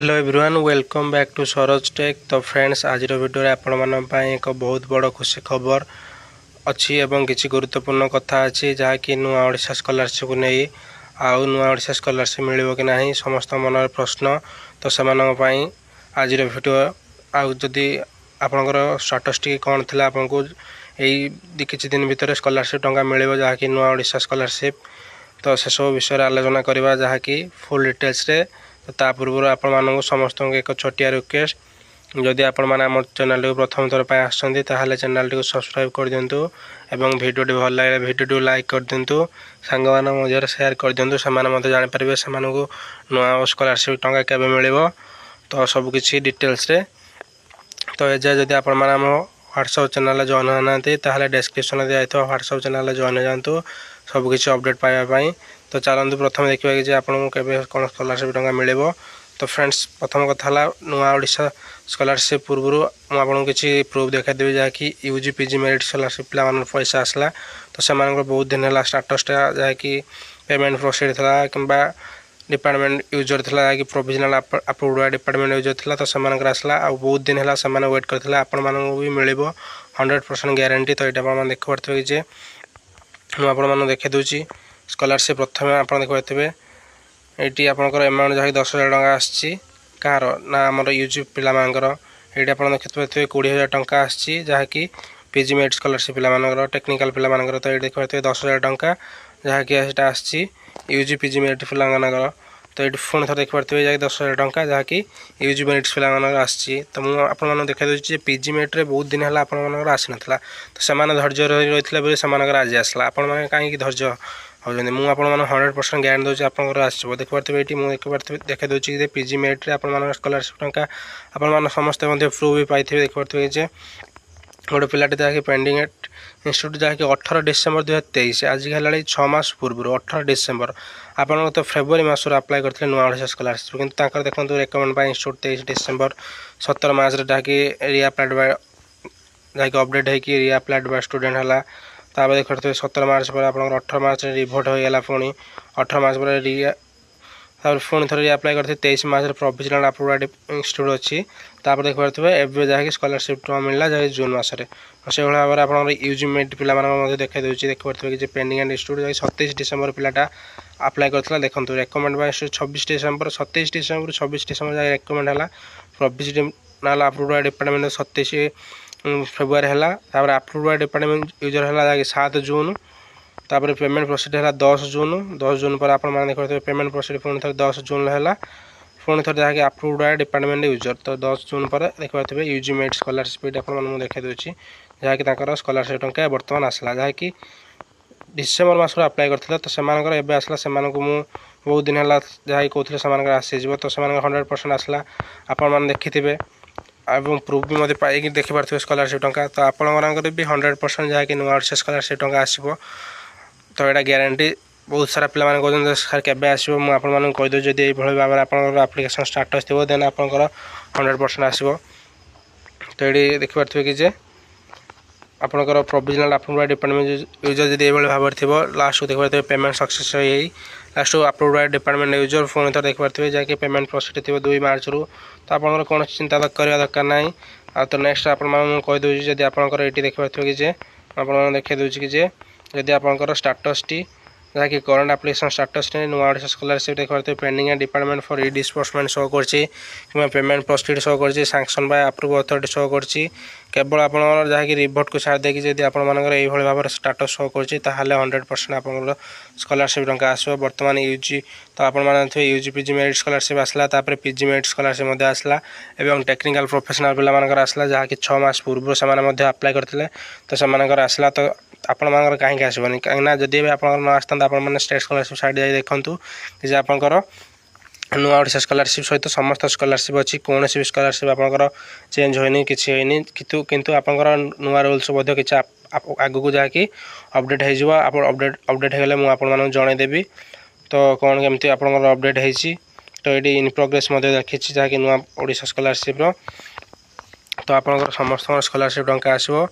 Hello everyone welcome back to Saroj tech. तो friends आज video आपण मान एक बहुत बड़ खुशी खबर अच्छी एवं किसी गुरुत्वपूर्ण कथा अच्छी जहाँकि नुआ ओडिशा स्कॉलरशिप को नहीं आउ नुआ ओडिशा स्कॉलरशिप मिलिबो कि नहीं समस्त मन प्रश्न। तो से आज वीडियो आउ जदि आपणकर स्टाटस टी कौन थी आपको यही किसी दिन भितर स्कॉलरशिप टंका मिल जहाँकि नुआ ओडिशा स्कॉलरशिप। तो से सब विषय आलोचना करवा जहाँकि फुल डिटेल्स रे। तो ता पूर्व आपण मानक समस्त एक छोटिया रिक्वेस्ट जदि आपण मैंने आम चैनल को प्रथम थर पर आसछन्ती ताहले चैनल टी सब्सक्राइब कर दिंतु एवं वीडियो टी भल लगे वीडियो टी लाइक कर दिंतु सांग मान मध्य शेयर कर दिंतु से जान पारे से नुआ स्कॉलरशिप टंका केबे मिलिबो। तो सबकिछि डिटेल्स रे। तो एजा जदि आपण मैंने आम व्हाट्सएप चैनल जॉइन होना ताहले डिस्क्रिप्शन दिया व्हाट्सएप चैनल जॉइन हो जातु सबकिछि अपडेट पाइबापी। तो चलतु प्रथम देखा कि आपको केबे कौन स्कॉलरशिप टंका मिलिबो। तो फ्रेंड्स प्रथम कथा नुआ ओडिशा स्कॉलरशिप पूर्व मुझे किसी प्रूफ देखादेवी जहाँकि यूजी पीजी मेरिट स्कॉलरशिप पे पैसा आसला। तो से बहुत दिन है स्टाटसटा जहाँकि पेमेंट प्रोसीड था कि डिपार्टमेंट यूजर था जहाँकि प्रोविजनल अप्रूव्ड डिपार्टमेंट यूजर था। तो से आसला आ बहुत दिन है से वेट करते आपण भी मिल 100% ग्यारंटी। तो यहाँ देख पारे जे मुझे देखे दूसरी स्कॉलरशिप प्रथम आप देखिए ये आपंकर एमाउंट जहाँ 10,000 टଙ୍କା आसी कार ना आम यूजी पिलाମାନଙ୍କର ये आप देखिए 20,000 टଙ୍କା आसी जहाँकि पीजी मेरिट स्कॉलरशिप पिलाମାନଙ୍କର टेक्निकल पिलाମାନଙ୍କର। तो ये देखिए 10,000 टଙ୍କା जहाँकि आसी यूजी पीजी मेरिट पिलाମାନଙ୍କର। तो ये पुणी थर देखिए जहाँकि 10,000 टଙ୍କା जहाँकि यूजी मेरिट पिलाମାନଙ୍କର आसी। तो मुझे आपको देखा दूसरी पीजी मेरिट बहुत दिन है आपंकर आसी नाला। तो से धैर्य रही से आज आसला आपण मैंने कहीं धैर्य होती मुझे 100% ग्यारंटी दूसरी आपंकर आसो देख पारे ये मुझे देखा दूसरी पीजी मेरिट आप स्कॉलरशिप टंका आप समस्त प्रूफ भी पाई देख पारे जे गोटे पिलाटे जहाँकि पेंडिंग एट इंस्टीट्यूट जहाँकि 18 डिसेम्बर 2023 आज है 6 मास पूर्व 18 डिसेम्बर आप तो फेब्रुआरी मसर अप्लाई करते नुआ ओडिशा स्कॉलरशिप किंतु देखो रेकमेंड बाय इंस्टीट्यूट 23 डिसेम्बर 17 मास जहाँकि रिअप्लाइड बाय जहाँकि अपडेट होगी रिअप्लाइड बाय स्टूडेंट है। तापर देखते 17 मार्च पर आप 18 मार्च रिभोट होगा पुणी 18 मार्च पर पुणी थोड़ी अप्लाई करते 23 मार्च प्रोविजनल अप्रूव्ड इंस्टीट्यूट अच्छी। तापर देख पारे एवं जहाँकि स्कॉलरशिप टका मिलला जहाँकि जून मसरे से भाव में आप यूजी मेट पे देखा दूसरी देख पारे कि पेंडिंग एंड इंस्टीट्यूट जहाँकि 27 डिसेम्बर पिलाटा अप्लाई करता देखो recommend by 26 December 27 December 26 December जहाँ रेकमेंड है प्रोविजनल अप्रूव्ड डिपार्टमेंट 27 फेब्रुआरी है। अप्रूव्ड डिपार्टमेंट यूजर है जहाँकि 7 जून तापर पेमेंट प्रोसीड है 10 जून पर आप देखते पेमेंट प्रोसीड पुणी थे 10 जून है पुणी थे जहाँकि अप्रूव्ड डिपार्टमेंट यूजर। तो 10 जून पर देख पारे यूजी मेट स्कॉलरशिप आपको देखा दूसरी जहाँकि स्कॉलरशिप टंका बर्तमान आसला जहाँकि डिसेम्बर मसर अप्लाई करते। तो से आसला से बहुत दिन है जहाँ कहते हैं आसीज। तो से 100% आसला आपण देखी और प्रूफ भी मत पाई देखिपे स्कॉलरशिप टंका। तो आपंकर भी 100% जहाँकि नुआ ओडिशा स्कॉलरशिप टंका आसो। तो यहाँ ग्यारंटी बहुत सारा पिला कहते सर केबे आसो मुझे कहीदे जब ये भाव में आप आप्लिकेसन स्टाटस थो देन आपंकर 100% आसो। तो ये देखिपे कि आपंकर प्रोविजनल अप्रूव्ड डिपार्टमेंट यूजर जब ये भाव में थी लास्ट देख पारे पेमेंट सक्सेस हो लास्ट अप्रूव्ड डिपार्टमेंट यूजर पुणी थर देख पारे जहाँकि पेमेंट प्रोसीड थी 2 मार्च रु। तो आप कौन चिंता करवा दरकार ना। तो नेक्स्ट आपदे जब आपंकर ये देखिए कि आप देखा दूसरी कि जदि आपंकर स्टाटस टी जहाँकि करंट एप्लिकेशन स्टाटस नुआ ओडिशा स्कॉलरशिप देख पारे pending and department for E disbursement show कर पेमेंट प्रोसीड शो कर sanction bye approve authority show कर केवल आप जहाँकि रिभोट को छाड़ देकी जब आपर ये भाव में स्टाटस शो कर 100% आप स्कॉलरशिप टंका आसो बर्तमान यूजी। तो आप यूजी पीजी मेरिट स्कॉलरशिप आसला पीजी मेरिट स्कॉलरशिप आसला एवं टेक्निकल प्रोफेशनल पिला आसला जहाँकि 6 मास पूर्व से अप्लाई करते। तो से आसला तो आपण कहीं आसबनी कहीं जदि आप आसता आप स्टेट स्कॉलरशिप साइड जाए देखूँ कि आपंकर नुआ ओडिशा स्कॉलरशिप सहित समस्त स्कॉलरशिप अच्छी कौन भी स्कॉलरशिप आपंकर चेंज होनी किसी होनी किंतु आपंकर नुआ रूल्स कि आगू जहाँकि अपडेट हो अपडेट होगले मुझे जनईदेवी। तो कौन केमती आपंकर अपडेट होती तो ये इन प्रोग्रेस देखी जहाँकि नुआ ओडिशा स्कॉलरशिप तो आपंकर समस्त स्कॉलरशिप टंका आसो।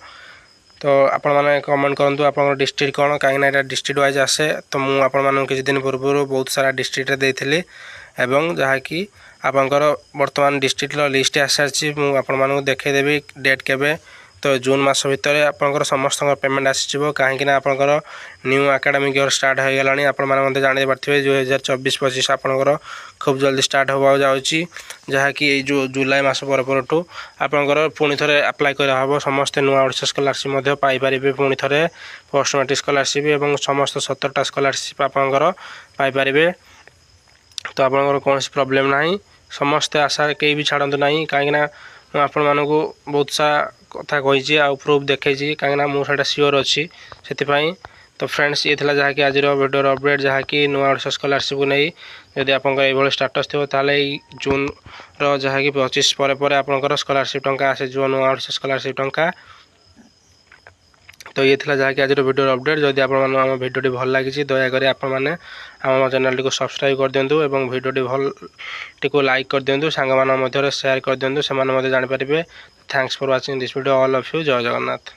तो आपण मैंने कमेंट करूँ आप डिस्ट्रिक्ट कौन कहीं डिस्ट्रिक्ट वाइज आसे। तो मुझे किसी दिन पूर्व बहुत सारा डिस्ट्रिक्ट देती एवं जहाँकि आपणकर वर्तमान डिस्ट्रिक्ट लिस्ट आसी मु आपको देखईदेवी डेट केबे तो जून मास भितर आपंकर समस्त पेमेंट आसीजिवो कहीं आपंकर न्यू एकेडमिक ईयर स्टार्ट हो गलानी आपने जानी पारे 2024-25 आपंकर खूब जल्दी स्टार्ट होगा जाऊँगी जहाँकि जो जुलाई मास परठू आपंकर पुणी थे अप्लाई कराव समस्ते नुआ ओडिशा स्कॉलरशिप पाइपर पुणी थे पोस्ट मैट्रिक स्कॉलरशिप और समस्त 17टा स्कॉलरशिप आपंकर पाइपर तो आपंकर कौन प्रॉब्लम ना समस्ते आशा कहीं भी छाड़ू ना कहीं आपण मानक बहुत सा कथा कही आ प्रूफ देखी कहीं मुझे सियोर अच्छी से तो फ्रेंड्स ये थिला जहाँकि आज वीडियो अपडेट जहाँकि नुआ ओडिशा स्कॉलरशिप को नहीं जदि आपंकर स्टाटस थो जून रहाँकि 25 पर आपंकर स्कॉलरशिप टंका आसे जो नुआ ओडिशा स्कॉलरशिप टंका तो ये थिला जहाँकि आज वीडियो अपडेट जदि आप भिडियो भल लगी दयाकोरी आपने आम चैनल को सब्सक्राइब कर दिंतु और भिडियो भल टी लाइक कर दिंतु सांग सेयार कर दिंतु से जापारे। Thanks for watching this video all of you. जय जगन्नाथ।